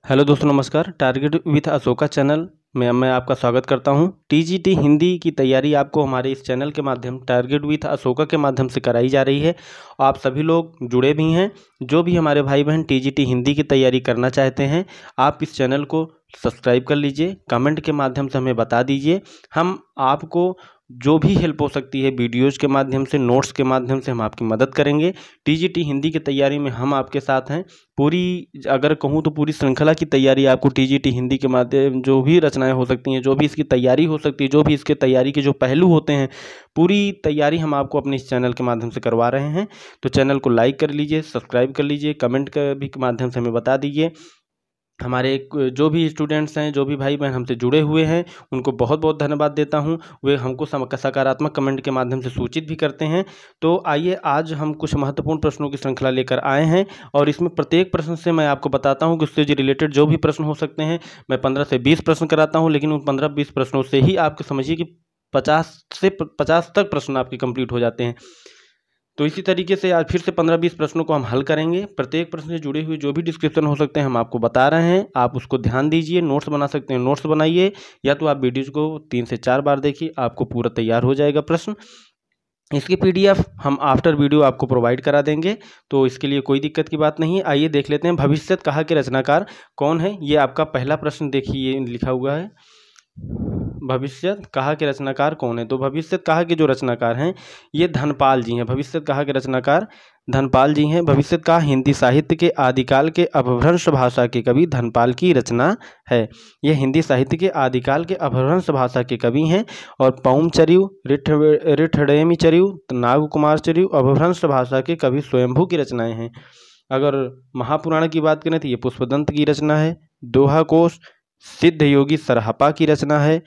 Hello दोस्तों, नमस्कार। Target with Ashoka channel में मैं आपका स्वागत करता हूं। टीजीटी हिंदी की तैयारी आपको हमारे इस चैनल के माध्यम टारगेट विथ अशोका के माध्यम से कराई जा रही है। आप सभी लोग जुड़े भी हैं। जो भी हमारे भाई बहन टीजीटी हिंदी की तैयारी करना चाहते हैं, आप इस चैनल को सब्सक्राइब कर लीजिए। कमेंट के माध्यम से हमें बता दीजिए। हम आपको जो भी हेल्प हो सकती है, वीडियोज़ के माध्यम से, नोट्स के माध्यम से हम आपकी मदद करेंगे। टीजीटी हिंदी की तैयारी में हम आपके साथ हैं। पूरी, अगर कहूँ तो पूरी श्रृंखला की तैयारी आपको टीजीटी हिंदी के माध्यम, जो भी रचनाएं हो सकती हैं, जो भी इसकी तैयारी हो सकती है, जो भी इसके तैयारी के जो पहलू होते हैं, पूरी तैयारी हम आपको अपने इस चैनल के माध्यम से करवा रहे हैं। तो चैनल को लाइक कर लीजिए, सब्सक्राइब कर लीजिए, कमेंट के भी के माध्यम से हमें बता दीजिए। हमारे जो भी स्टूडेंट्स हैं, जो भी भाई बहन हमसे जुड़े हुए हैं, उनको बहुत बहुत धन्यवाद देता हूं। वे हमको सकारात्मक कमेंट के माध्यम से सूचित भी करते हैं। तो आइए, आज हम कुछ महत्वपूर्ण प्रश्नों की श्रृंखला लेकर आए हैं और इसमें प्रत्येक प्रश्न से मैं आपको बताता हूं कि उससे रिलेटेड जो भी प्रश्न हो सकते हैं, मैं 15 से 20 प्रश्न कराता हूँ। लेकिन उन 15-20 प्रश्नों से ही आपको समझिए कि 50 तक प्रश्न आपके कंप्लीट हो जाते हैं। तो इसी तरीके से आज फिर से 15-20 प्रश्नों को हम हल करेंगे। प्रत्येक प्रश्न से जुड़े हुए जो भी डिस्क्रिप्शन हो सकते हैं, हम आपको बता रहे हैं। आप उसको ध्यान दीजिए। नोट्स बना सकते हैं, नोट्स बनाइए, या तो आप वीडियोज़ को 3 से 4 बार देखिए, आपको पूरा तैयार हो जाएगा प्रश्न। इसकी पीडीएफ हम आफ्टर वीडियो आपको प्रोवाइड करा देंगे, तो इसके लिए कोई दिक्कत की बात नहीं है। आइए देख लेते हैं, भविष्यत कहा के रचनाकार कौन है। ये आपका पहला प्रश्न देखिए, लिखा हुआ है, भविष्यत कहा के रचनाकार कौन है। तो भविष्यत कहा के जो रचनाकार हैं, ये धनपाल जी हैं। भविष्यत कहा के रचनाकार धनपाल जी हैं। भविष्यत कहा हिंदी साहित्य के आदिकाल के अपभ्रंश भाषा के कवि धनपाल की रचना है। ये हिंदी साहित्य के आदिकाल के अपभ्रंश भाषा के कवि हैं। और पौमचर्यु, रिठड़ेमीचर्यु, नागकुमारचर्यु अपभ्रंश भाषा के कवि स्वयंभू की रचनाएं हैं। अगर महापुराण की बात करें तो ये पुष्पदंत की रचना है। दोहा कोश सिद्ध योगी सरहपा की रचना है।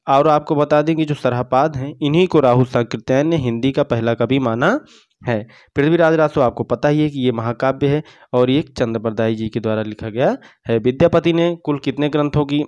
और आपको बता दें कि जो सरहपाद हैं, इन्हीं को राहुल सांकृत्यायन ने हिंदी का पहला कवि माना है। पृथ्वीराज रासो आपको पता ही है कि ये महाकाव्य है और ये चंद्रबरदाई जी के द्वारा लिखा गया है। विद्यापति ने कुल कितने ग्रंथों की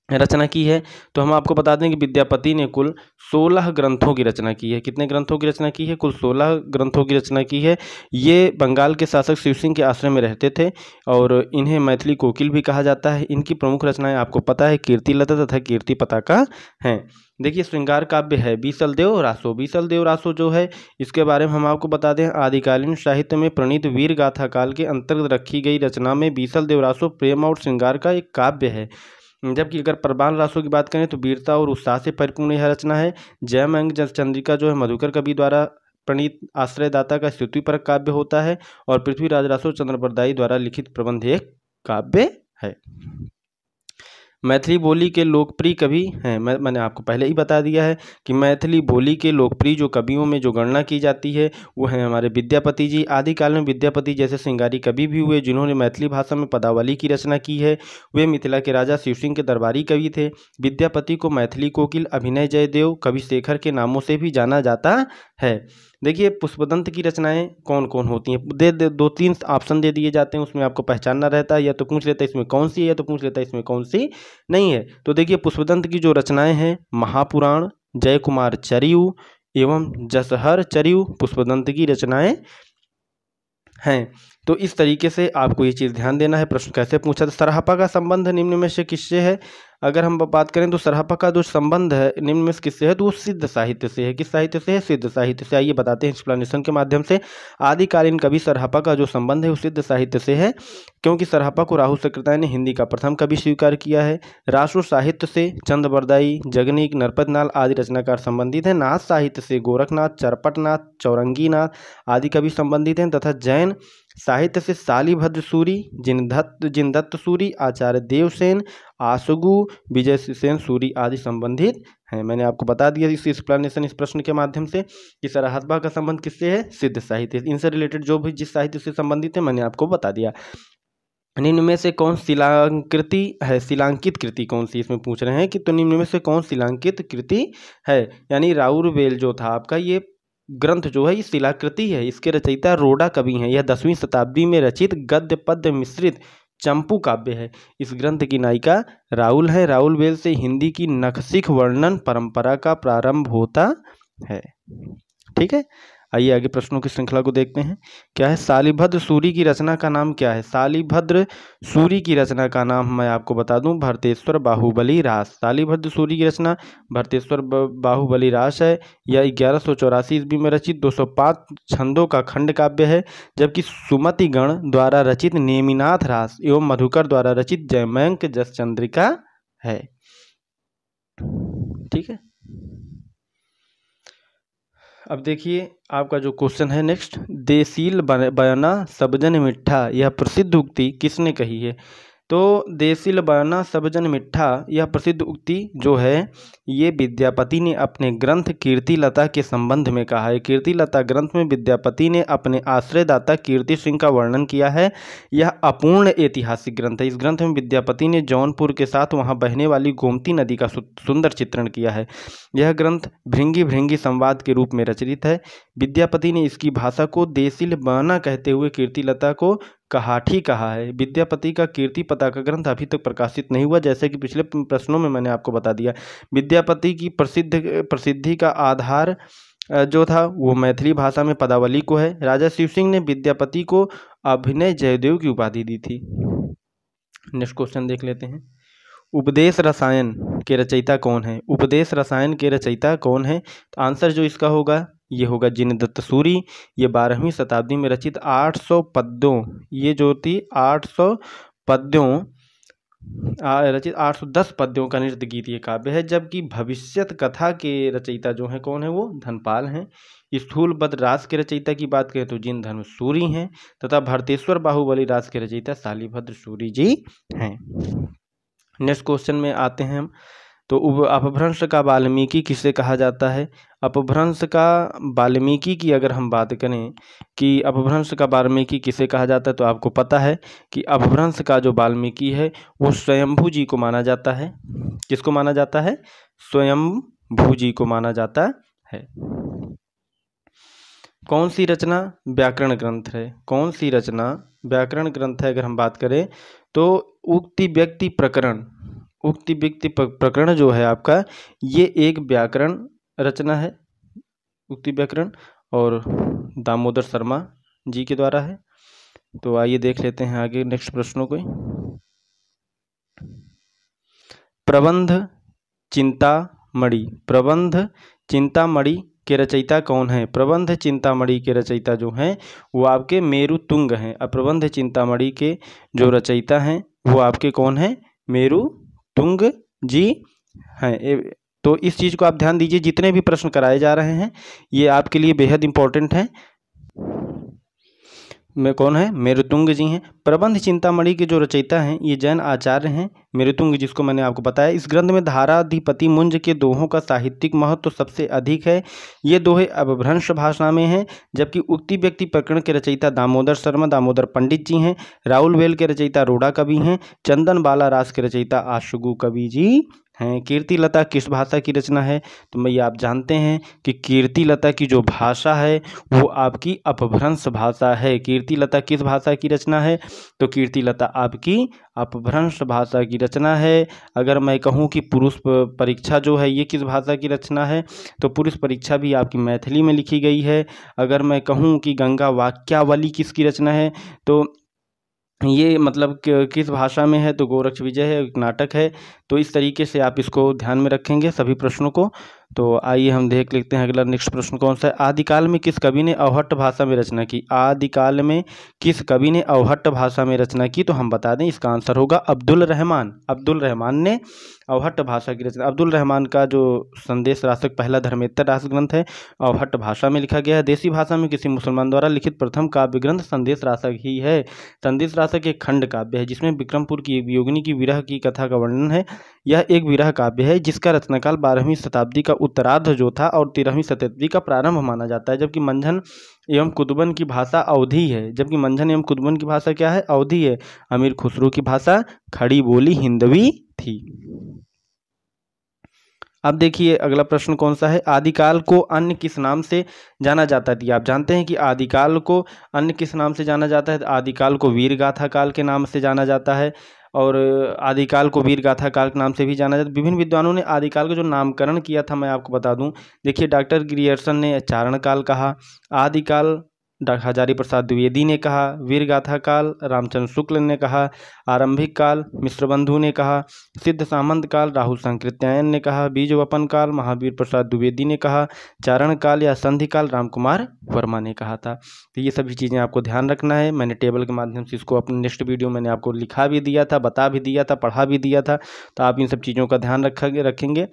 रचना की है, तो हम आपको बता दें कि विद्यापति ने कुल 16 ग्रंथों की रचना की है। कितने ग्रंथों की रचना की है? कुल 16 ग्रंथों की रचना की है। ये बंगाल के शासक शिव सिंह के आश्रम में रहते थे और इन्हें मैथिली कोकिल भी कहा जाता है। इनकी प्रमुख रचनाएं आपको पता है, कीर्तिलता तथा कीर्ति पताका हैं। देखिए, श्रृंगार काव्य है बीसल देव रासो। बीसल देव रासो जो है, इसके बारे में हम आपको बता दें, आदिकालीन साहित्य में प्रणीत वीर गाथा काल के अंतर्गत रखी गई रचना में बीसल देव रासो प्रेम और श्रृंगार का एक काव्य है। जबकि अगर प्रबाल रासों की बात करें तो वीरता और उत्साह से परिपूर्ण यह रचना है। जयमंग चंद्रिका जो है मधुकर कवि द्वारा प्रणीत आश्रयदाता का स्तुतिपरक काव्य होता है। और पृथ्वीराज रासो चंद्रबरदाई द्वारा लिखित प्रबंध एक काव्य है। मैथिली बोली के लोकप्रिय कवि हैं। मैंने आपको पहले ही बता दिया है कि मैथिली बोली के लोकप्रिय जो कवियों में जो गणना की जाती है, वो हैं हमारे विद्यापति जी। आदिकाल में विद्यापति जैसे श्रृंगारी कवि भी हुए जिन्होंने मैथिली भाषा में पदावली की रचना की है। वे मिथिला के राजा शिव सिंह के दरबारी कवि थे। विद्यापति को मैथिली कोकिल, अभिनय जयदेव, कवि शेखर के नामों से भी जाना जाता है। देखिए, पुष्पदंत की रचनाएं कौन कौन होती हैं, 2-3 ऑप्शन दे दिए जाते हैं, उसमें आपको पहचानना रहता है। या तो पूछ लेता है इसमें कौन सी है, या तो पूछ लेता है इसमें कौन सी नहीं है। तो देखिए, पुष्पदंत की जो रचनाएं हैं, महापुराण, जयकुमार चरियु एवं जसहर चरियु पुष्पदंत की रचनाएं हैं। तो इस तरीके से आपको ये चीज़ ध्यान देना है। प्रश्न कैसे पूछा था? सरहपा का संबंध निम्न में से किससे है? अगर हम बात करें तो सरहपा का जो संबंध है निम्न में से किससे है, तो वो सिद्ध साहित्य से है। किस साहित्य से है? सिद्ध साहित्य से। आइए बताते हैं एक्सप्लेनेशन के माध्यम से। आदिकालीन कवि सरहपा का जो संबंध है वो सिद्ध साहित्य से है, क्योंकि सरहपा को राहुल सांकृत्यायन ने हिंदी का प्रथम कवि स्वीकार किया है। रासो साहित्य से चंद्रबरदाई, जगनीक, नरपतनाल आदि रचनाकार संबंधित हैं। नाथ साहित्य से गोरखनाथ, चरपटनाथ, चौरंगीनाथ आदि कवि संबंधित हैं। तथा जैन साहित्य से शालिभद्र सूरी, जिनदत्त सूरी, आचार्य देवसेन, आसुगु, विजय सेन सूरी आदि संबंधित हैं। मैंने आपको बता दिया इस एक्सप्लेनेशन इस प्रश्न के माध्यम से कि सरहपा का संबंध किससे है? सिद्ध साहित्य। इनसे रिलेटेड जो भी जिस साहित्य से संबंधित है मैंने आपको बता दिया। निम्न में से कौन शिलांकृति है? शिलांकित कृति कौन सी इसमें पूछ रहे हैं कि, तो निम्न में से कौन शिलांकित कृति है? यानी राउरवेल जो था आपका, ये ग्रंथ जो है ये शिलाकृति है। इसके रचयिता रोडा कवि हैं। यह 10वीं शताब्दी में रचित गद्य पद्य मिश्रित चंपू काव्य है। इस ग्रंथ की नायिका राउल है। राउरवेल से हिंदी की नखशिख वर्णन परंपरा का प्रारंभ होता है। ठीक है। आइए आगे प्रश्नों की श्रृंखला को देखते हैं। क्या है? शालिभद्र सूरी की रचना का नाम क्या है? शालिभद्र सूरी की रचना का नाम मैं आपको बता दूं, भरतेश्वर बाहुबली रास। शालिभद्र सूरी की रचना भरतेश्वर बाहुबली रास है। यह 1184 ईस्वी में रचित 205 छंदों का खंड काव्य है, जबकि सुमति गण द्वारा रचित नेमिनाथ रास एवं मधुकर द्वारा रचित जयमंक जस चंद्रिका है। ठीक है, अब देखिए आपका जो क्वेश्चन है नेक्स्ट, देसील बयाना सबजन मिठा यह प्रसिद्ध उक्ति किसने कही है? तो देसील बयाना सबजन मिठा यह प्रसिद्ध उक्ति जो है ये विद्यापति ने अपने ग्रंथ कीर्तिलता के संबंध में कहा है। कीर्तिलता ग्रंथ में विद्यापति ने अपने आश्रयदाता कीर्ति सिंह का वर्णन किया है। यह अपूर्ण ऐतिहासिक ग्रंथ है। इस ग्रंथ में विद्यापति ने जौनपुर के साथ वहाँ बहने वाली गोमती नदी का सुंदर चित्रण किया है। यह ग्रंथ भृंगी भृंगी संवाद के रूप में रचित है। विद्यापति ने इसकी भाषा को देसील बयाना कहते हुए कीर्तिलता को कहाठी कहा है। विद्यापति का कीर्ति पताका ग्रंथ अभी तक प्रकाशित नहीं हुआ, जैसे कि पिछले प्रश्नों में मैंने आपको बता दिया। विद्यापति की प्रसिद्धि का आधार जो था वो मैथिली भाषा में पदावली को है। राजा शिव सिंह ने विद्यापति को अभिनय जयदेव की उपाधि दी थी। नेक्स्ट क्वेश्चन देख लेते हैं। उपदेश रसायन के रचयिता कौन है? उपदेश रसायन के रचयिता कौन है? तो आंसर जो इसका होगा ये होगा जिनदत्त सूरी। ये 12वीं शताब्दी में रचित 800 पद्यों, ये जो थी 800 पद्यों रचित 810 पद्यों का नृत्य गीत ये काव्य है। जबकि भविष्यत कथा के रचयिता जो है कौन है? वो धनपाल हैं। स्थूलभद्र रास के रचयिता की बात करें तो जिन धर्म सूरी हैं, तथा भरतेश्वर बाहुबली रास के रचयिता शालिभद्र सूरी जी हैं। नेक्स्ट क्वेश्चन में आते हैं हम। तो अपभ्रंश का वाल्मीकि किसे कहा जाता है? अपभ्रंश का वाल्मीकि की अगर हम बात करें कि अपभ्रंश का वाल्मीकि किसे कहा जाता है, तो आपको पता है कि अपभ्रंश का जो वाल्मीकि है वो स्वयंभू जी को माना जाता है। किसको माना जाता है? स्वयंभू जी को माना जाता है। कौन सी रचना व्याकरण ग्रंथ है? कौन सी रचना व्याकरण ग्रंथ है? अगर हम बात करें तो उक्ति व्यक्ति प्रकरण, उक्ति व्यक्ति प्रकरण जो है आपका ये एक व्याकरण रचना है, उक्ति व्याकरण, और दामोदर शर्मा जी के द्वारा है। तो आइए देख लेते हैं आगे नेक्स्ट प्रश्नों को। प्रबंध चिंतामणि, प्रबंध चिंतामणि के रचयिता कौन है? प्रबंध चिंतामणि के रचयिता जो हैं वो आपके मेरुतुंग हैं। प्रबंध चिंतामणि के जो रचयिता हैं वो आपके कौन हैं? मेरुतुंग जी हैं। तो इस चीज़ को आप ध्यान दीजिए, जितने भी प्रश्न कराए जा रहे हैं ये आपके लिए बेहद इंपॉर्टेंट हैं। में कौन है? मेरुतुंग जी हैं। प्रबंध चिंतामणि के जो रचयिता हैं ये जैन आचार्य हैं मेरुतुंग, जिसको मैंने आपको बताया। इस ग्रंथ में धाराधिपति मुंज के दोहों का साहित्यिक महत्व तो सबसे अधिक है। ये दोहे अपभ्रंश भाषा में हैं। जबकि उक्ति व्यक्ति प्रकरण के रचयिता दामोदर शर्मा, दामोदर पंडित जी हैं। राहुल वेल के रचयिता रोड़ा कवि हैं। चंदन बाला रास के रचयिता आशुगु कवि जी हैं। कीर्तिलता किस भाषा की रचना है? तो भैया आप जानते हैं कि कीर्तिलता की जो भाषा है वो आपकी अपभ्रंश भाषा है। कीर्तिलता किस भाषा की रचना है? तो कीर्तिलता आपकी अपभ्रंश भाषा की रचना है। अगर मैं कहूँ कि पुरुष परीक्षा जो है ये किस भाषा की रचना है, तो पुरुष परीक्षा भी आपकी मैथिली में लिखी गई है। अगर मैं कहूँ कि गंगा वाक्यावली किसकी रचना है, तो ये मतलब किस भाषा में है, तो गोरक्ष विजय है, एक नाटक है। तो इस तरीके से आप इसको ध्यान में रखेंगे सभी प्रश्नों को। तो आइए हम देख लेते हैं अगला नेक्स्ट प्रश्न कौन सा है। आदिकाल में किस कवि ने अवहट्ट भाषा में रचना की? आदिकाल में किस कवि ने अवहट्ट भाषा में रचना की? तो हम बता दें इसका आंसर होगा अब्दुल रहमान। अब्दुल रहमान ने अवहट्ट भाषा की रचना। अब्दुल रहमान का जो संदेश रासक पहला धर्मेत्तर रास ग्रंथ है अवहट्ट भाषा में लिखा गया है। देसी भाषा में किसी मुसलमान द्वारा लिखित प्रथम काव्य ग्रंथ संदेश रासक ही है। संदेश रासक एक खंड काव्य है जिसमें विक्रमपुर की एक योगिनी की विरह की कथा का वर्णन है। यह एक विरह काव्य है जिसका रचनाकाल 12वीं शताब्दी का उत्तरार्ध जो था और 13वीं शताब्दी का प्रारंभ माना जाता है। जबकि मंझन एवं कुतुबन की भाषा अवधी है। जबकि मंझन एवं कुतुबन की भाषा क्या है? अवधी है। अमीर खुसरो की भाषा खड़ी बोली हिंदवी थी। अब देखिए अगला प्रश्न कौन सा है। आदिकाल को अन्य किस नाम से जाना जाता है? आप जानते हैं कि आदिकाल को अन्य किस नाम से जाना जाता है? आदिकाल को वीर गाथा काल के नाम से जाना जाता है। और आदिकाल को वीर गाथा काल के नाम से भी जाना जाता है। विभिन्न विद्वानों ने आदिकाल का जो नामकरण किया था मैं आपको बता दूं। देखिए, डॉक्टर ग्रियर्सन ने चारण काल कहा, आदिकाल डॉक्टर हजारी प्रसाद द्विवेदी ने कहा, वीरगाथा काल रामचंद्र शुक्ल ने कहा, आरंभिक काल मिश्रबंधु ने कहा, सिद्ध सामंत काल राहुल संकृत्यायन ने कहा, बीजवपन काल महावीर प्रसाद द्विवेदी ने कहा, चारण काल या संधि काल रामकुमार वर्मा ने कहा था। तो ये सभी चीज़ें आपको ध्यान रखना है। मैंने टेबल के माध्यम से इसको अपने नेक्स्ट वीडियो मैंने आपको लिखा भी दिया था, बता भी दिया था, पढ़ा भी दिया था, तो आप इन सब चीज़ों का ध्यान रखेंगे।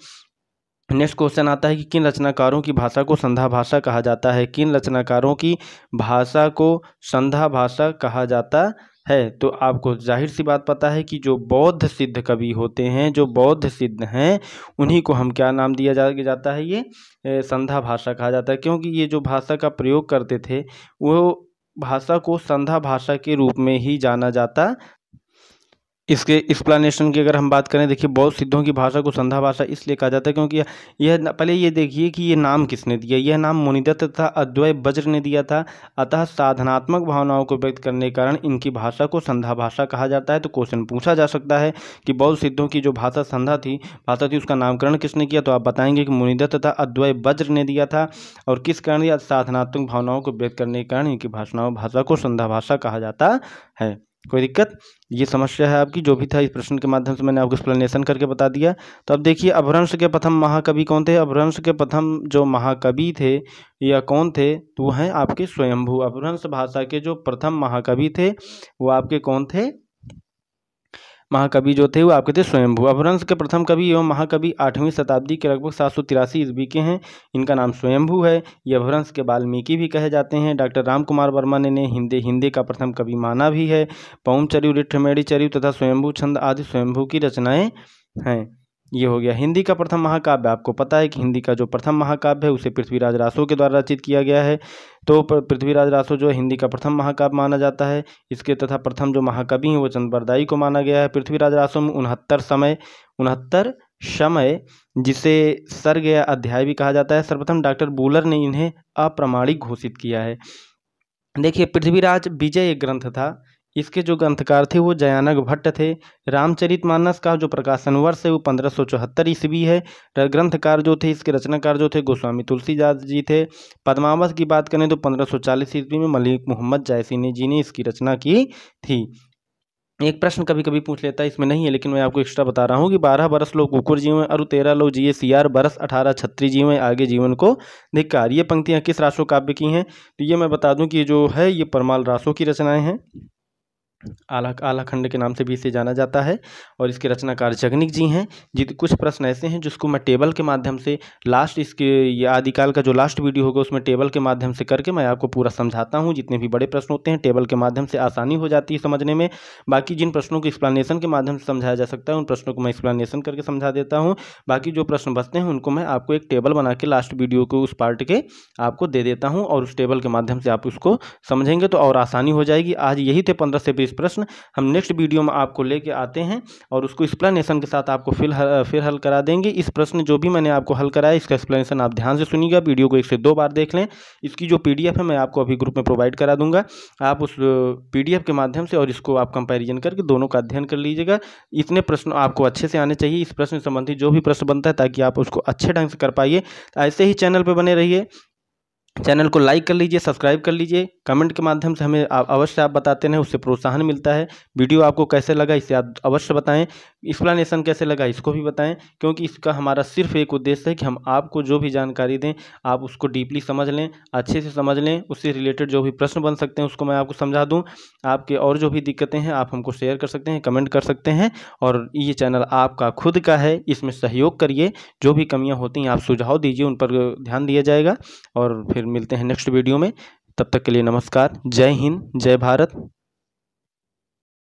नेक्स्ट क्वेश्चन आता है कि किन रचनाकारों की भाषा को संधा भाषा कहा जाता है। किन रचनाकारों की भाषा को संधा भाषा कहा जाता है? तो आपको जाहिर सी बात पता है कि जो बौद्ध सिद्ध कवि होते हैं, जो बौद्ध सिद्ध हैं, उन्हीं को हम क्या नाम दिया जाता है? ये संधा भाषा कहा जाता है, क्योंकि ये जो भाषा का प्रयोग करते थे वो भाषा को संधा भाषा के रूप में ही जाना जाता। इसके एक्सप्लेनेशन की अगर हम बात करें, देखिए बौद्ध सिद्धों की भाषा को संधा भाषा इसलिए कहा जाता है क्योंकि यह पहले ये देखिए कि ये नाम किसने दिया। यह नाम मुनिदत्त तथा अद्वैय वज्र ने दिया था। अतः साधनात्मक भावनाओं को व्यक्त करने के कारण इनकी भाषा को संधा भाषा कहा जाता है। तो क्वेश्चन पूछा जा सकता है कि बौद्ध सिद्धों की जो भाषा थी उसका नामकरण किसने किया? तो आप बताएंगे कि मुनिदत्त तथा अद्वैय वज्र ने दिया था। और किस कारण दिया? साधनात्मक भावनाओं को व्यक्त करने के कारण इनकी भाषा को संधा भाषा कहा जाता है। कोई दिक्कत? ये समस्या है आपकी, जो भी था इस प्रश्न के माध्यम से मैंने आपको एक्सप्लेनेशन करके बता दिया। तो अब देखिए, अपभ्रंश के प्रथम महाकवि कौन थे? अपभ्रंश के प्रथम जो महाकवि थे या कौन थे, तो वो हैं आपके स्वयंभू। अपभ्रंश भाषा के जो प्रथम महाकवि थे वो आपके कौन थे? महाकवि जो थे वो आपके थे स्वयंभू। अपभ्रंश के प्रथम कवि एवं महाकवि 8वीं शताब्दी के लगभग 783 ईस्वी के हैं। इनका नाम स्वयंभू है। ये अपभ्रंश के वाल्मीकि भी कहे जाते हैं। डॉक्टर रामकुमार वर्मा ने हिंदी का प्रथम कवि माना भी है। पौमचर्यु, रिट्ठमेढ़ी तथा स्वयंभू छंद आदि स्वयंभू की रचनाएं हैं। ये हो गया हिंदी का प्रथम महाकाव्य। आपको पता है कि हिंदी का जो प्रथम महाकाव्य है उसे पृथ्वीराज रासो के द्वारा रचित किया गया है। तो पृथ्वीराज रासो जो है हिंदी का प्रथम महाकाव्य माना जाता है। इसके तथा प्रथम जो महाकवि हैं वो चंद्रबरदाई को माना गया है। पृथ्वीराज रासो में 69 समय जिसे सर्ग या अध्याय भी कहा जाता है। सर्वप्रथम डॉक्टर बूलर ने इन्हें अप्रमाणिक घोषित किया है। देखिए, पृथ्वीराज विजय एक ग्रंथ था। इसके जो ग्रंथकार थे वो जयानक भट्ट थे। रामचरितमानस का जो प्रकाशन वर्ष है वो 1574 ईस्वी है। ग्रंथकार जो थे, इसके रचनाकार जो थे गोस्वामी तुलसीदास जी थे। पद्मावत की बात करें तो 1540 ईस्वी में मलिक मोहम्मद जायसी जी ने इसकी रचना की थी। एक प्रश्न कभी कभी पूछ लेता है, इसमें नहीं है लेकिन मैं आपको एक्स्ट्रा बता रहा हूँ कि 12 बरस लोग कुकुर जीवन और 13 लोग जिए सियार बरस 18 छत्री जीवन आगे जीवन को धिक्कार। ये पंक्तियाँ किस रासो काव्य की हैं? तो ये मैं बता दूं कि जो है ये परमाल रासो की रचनाएं हैं। आलाखंड के नाम से भी इसे जाना जाता है और इसके रचनाकार जगनिक जी हैं। कुछ प्रश्न ऐसे हैं जिसको मैं टेबल के माध्यम से लास्ट इसके ये आदिकाल का जो लास्ट वीडियो होगा उसमें टेबल के माध्यम से करके मैं आपको पूरा समझाता हूं। जितने भी बड़े प्रश्न होते हैं टेबल के माध्यम से आसानी हो जाती है समझने में। बाकी जिन प्रश्नों को एक्सप्लेनेशन के माध्यम से समझाया जा सकता है उन प्रश्नों को मैं एक्सप्लेनेशन करके समझा देता हूँ। बाकी जो प्रश्न बचते हैं उनको मैं आपको एक टेबल बना के लास्ट वीडियो को उस पार्ट के आपको दे देता हूँ और उस टेबल के माध्यम से आप उसको समझेंगे तो और आसानी हो जाएगी। आज यही थे 15 से 20 प्रश्न। हम नेक्स्ट वीडियो में आपको लेके आते हैं और उसको एक्सप्लेनेशन के साथ आपको फिर हल करा देंगे। इस प्रश्न जो भी मैंने आपको हल कराया इसका एक्सप्लेनेशन आप ध्यान से सुनिएगा। वीडियो को 1 से 2 बार देख लें। इसकी जो PDF है मैं आपको अभी ग्रुप में प्रोवाइड करा दूंगा। आप उस PDF के माध्यम से और इसको आप कंपैरिजन करके दोनों का अध्ययन कर लीजिएगा। इतने प्रश्न आपको अच्छे से आने चाहिए। इस प्रश्न संबंधी जो भी प्रश्न बनता है ताकि आप उसको अच्छे ढंग से कर पाइए। ऐसे ही चैनल पर बने रहिए। चैनल को लाइक कर लीजिए, सब्सक्राइब कर लीजिए। कमेंट के माध्यम से हमें अवश्य आप बताते रहें, उससे प्रोत्साहन मिलता है। वीडियो आपको कैसे लगा इसे आप अवश्य बताएं। एक्सप्लेनेशन कैसे लगा इसको भी बताएं, क्योंकि इसका हमारा सिर्फ एक उद्देश्य है कि हम आपको जो भी जानकारी दें आप उसको डीपली समझ लें, अच्छे से समझ लें। उससे रिलेटेड जो भी प्रश्न बन सकते हैं उसको मैं आपको समझा दूँ। आपके और जो भी दिक्कतें हैं आप हमको शेयर कर सकते हैं, कमेंट कर सकते हैं। और ये चैनल आपका खुद का है, इसमें सहयोग करिए। जो भी कमियाँ होती हैं आप सुझाव दीजिए, उन पर ध्यान दिया जाएगा। और फिर मिलते हैं नेक्स्ट वीडियो में। तब तक के लिए नमस्कार। जय हिंद, जय भारत।